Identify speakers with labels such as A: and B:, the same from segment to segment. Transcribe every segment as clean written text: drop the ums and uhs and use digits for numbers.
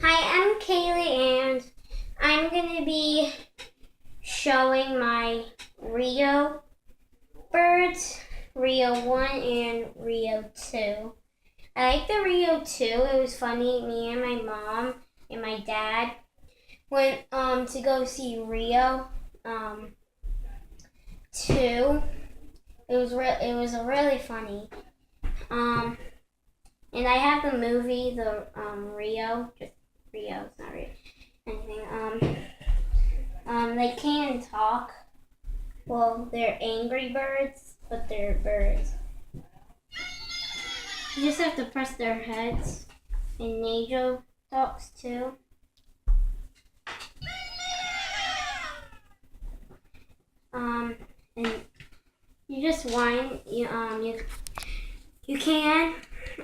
A: Hi, I'm Caylee, and I'm going to be showing my Rio birds, Rio 1 and Rio 2. I like the Rio 2. It was funny. Me and my mom and my dad went to go see Rio 2. It was really funny. And I have the movie, the Rio, just Rio, it's not Rio, anything. They can talk. Well, they're angry birds, but they're birds. You just have to press their heads. And Najo talks too. And you just whine. You can.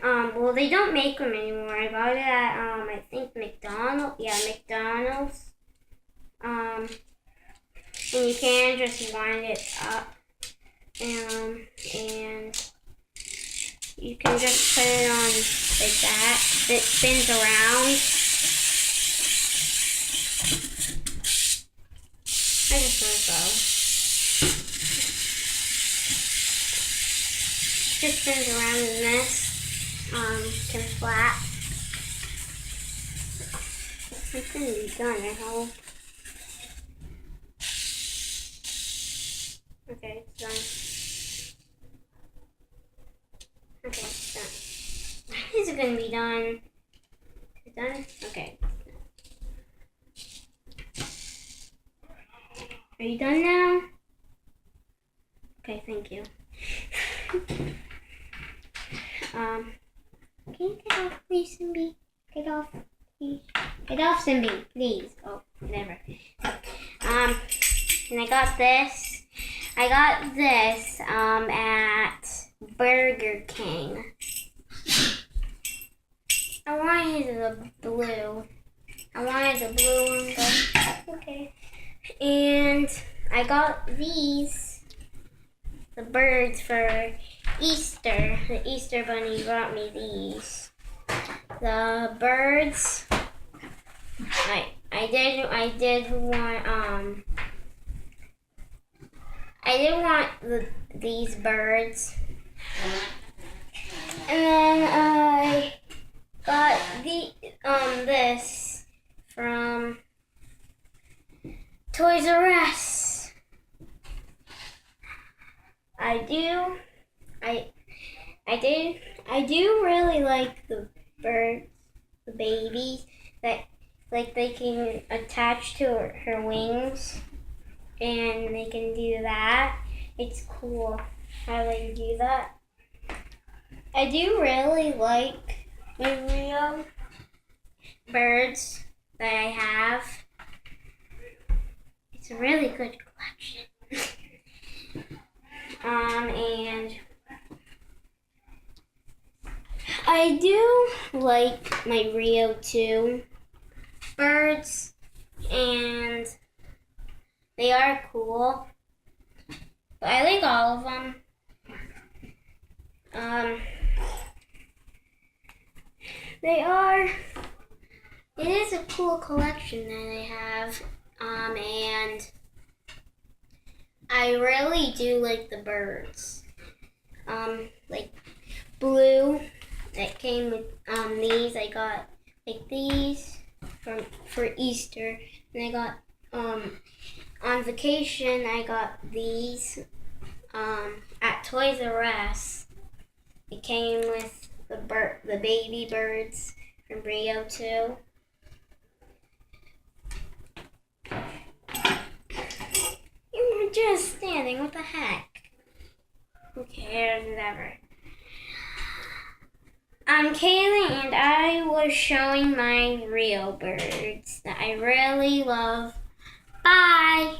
A: Well, they don't make them anymore. I got it at I think McDonald's. Yeah, McDonald's. And you can just wind it up, and you can just put it on like that. It spins around. I just want to go. Just spins around in this. Can flap. It's gonna be done, I hope. Okay, it's done. Okay, it's done. When is it gonna be done? Is it done? Okay. Are you done now? Okay, thank you. Can you get off, please, Simbi? Get off, please. Get off, Simbi, please. Oh, whatever. And I got this. At Burger King. I wanted the blue. I wanted the blue one, but okay. And I got these, the birds, for Easter. The Easter Bunny brought me these. The birds. I did want these birds. And then I got this from Toys R Us. I do really like the birds, the babies, that like they can attach to her wings, and they can do that. It's cool how they do that. I do really like the Rio birds that I have. It's a really good collection. And I do like my Rio 2 birds, and they are cool. But I like all of them. It is a cool collection that I have. And I really do like the birds. Like blue, that came with these. I got like these for Easter, and I got on vacation. I got these at Toys R Us. It came with the baby birds from Rio 2. You were just standing. What the heck? Who cares? Whatever. I'm Caylee, and I was showing my Rio birds that I really love. Bye!